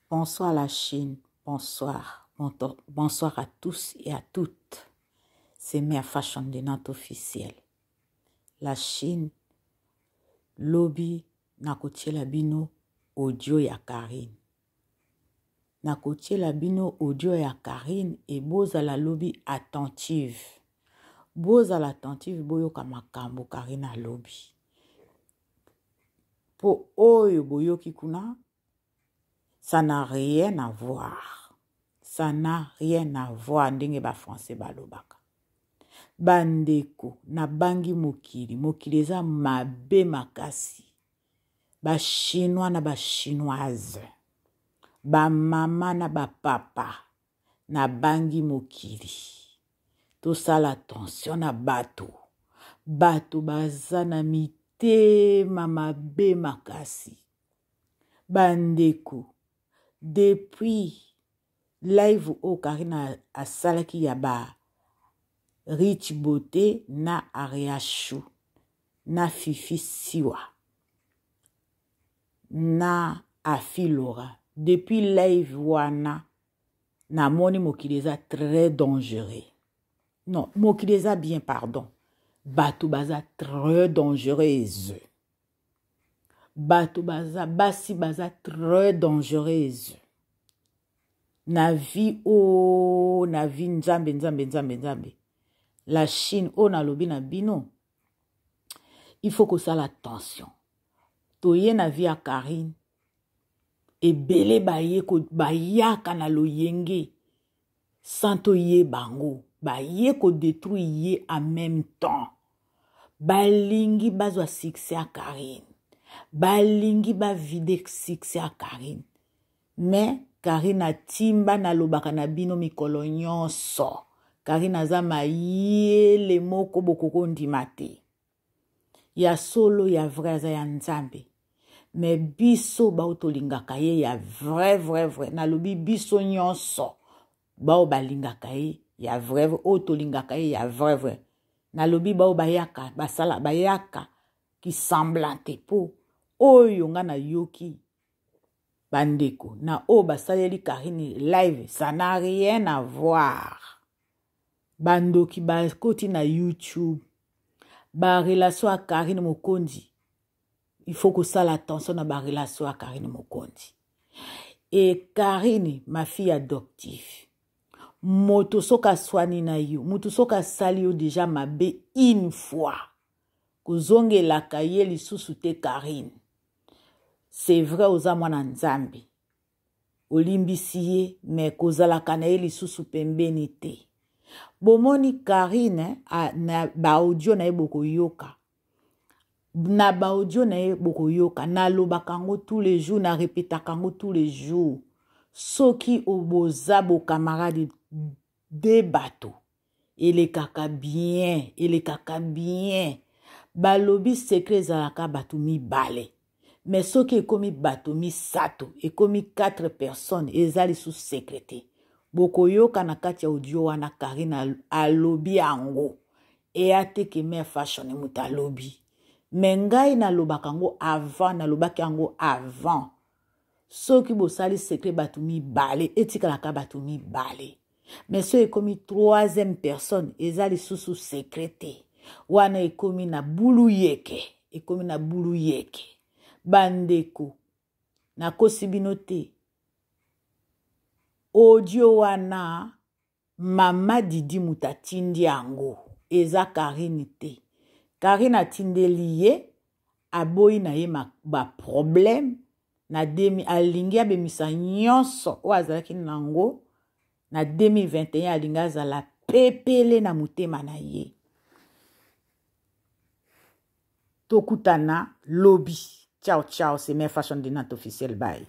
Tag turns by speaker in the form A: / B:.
A: Bonsoir la Chine, bonsoir. Bonsoir à tous et à toutes. C'est Mère Fashion de notre officiel. La Chine, lobby, nakotie la bino audio ya Karine. Nakotie la bino audio ya Karine et boza la lobby attentive. Boza l'attentive boyo kamakambo Karine a lobby. Po oyo boyo kikuna, ça n'a rien à voir. Ça n'a rien à voir. Ndenge ba français balobaka. Bandeko na bangi mokili. Mokili eza mabe makasi. Ba chinois na ba chinoise. Ba mama na ba papa. Na bangi mokili. Tosala attention na bato. Bato baza na mitema mabe makasi. Bandeko. Depuis live o Karina a salaki yaba Rich Beauté na Ariashu na Fifi Siwa na Afilora. Depuis live wana na moni mokileza très dangereux. Non, mokileza bien pardon. Bato baza très dangereuse. Bato baza basi baza très dangereuse. Na vie nzambe. La Chine na lobi na bino. Il faut que ça l'attention. Toye na vie a Karine. Et bele baye ko bayaka na loyenge. Santo ye bango. Baye ko détruire en même temps. Balingi bazwa succès a Karine. Balingi ba vide succès a Karine. Mais Karine a timba na lobaka na bino mikolo nyonso. Karine aza mayele moko bokoko ndimate. Ya solo ya vrai aza ya nzambe. Mais biso bao tolingaka ye ya vrai. Na lobi biso nyonso. Bao balingaka ye ya vrai. O tolingaka ye ya vrai. Na lobi bao bayaka. Basala bayaka. Ki semblante po. Oyo nga na yoki. Bandeko, na o basaleli Karine live, ça n'a rien à voir. Bandoki bakoti na YouTube, ba relation à Karine Mokondi. Il faut que ça l'attention na ba relation à Karine Mokondi. Et Karine, ma fille adoptive. Moto soka swani na yo, moto soka sali yo déjà mabe une fois. Kozonge la kaye li susute Karine. C'est vrai oza mwana nzambe. Olimbisiye, mais kozala kanaye lisusu pembeni te. Bomoni Karine na ba audio na ye boko yoka. Na ba audio na ye boko yoka. Na lobakango tous les jours, na répétakango tous les jours. Soki oboza bo camarade de bateau. Ele kaka bien. Balobi secret zalaka batu mi bale. Mais ce qui est commis bateau, mi sato, et commis 4 personnes, et zali sous sécrété. Bokoyo kanakati audio wana Karine a lobby ango. Et a te ke Mère Fashion muta lobby. Mais ngai na lobakango avant, na lobaki ango avant. Ce qui bo sali secret bateau mi balé, et tikalaka bateau mi balé. Mais ce est commis 3e personne, et zali sous sécrété. Wana e commis na boulou yeke. E commis na boulou yeke. Bandeko na kosibinote audio wana mama Didi mutatindi yango eza Karine te. Karine atindeli ye aboyi na ye ba problème na alingi abemisa nyonso o azalaki nango na 2021 alingi azala pepele na mutema na ye. Tokutana lobby. Ciao, c'est Mère Fashion de notre officiel. Bye.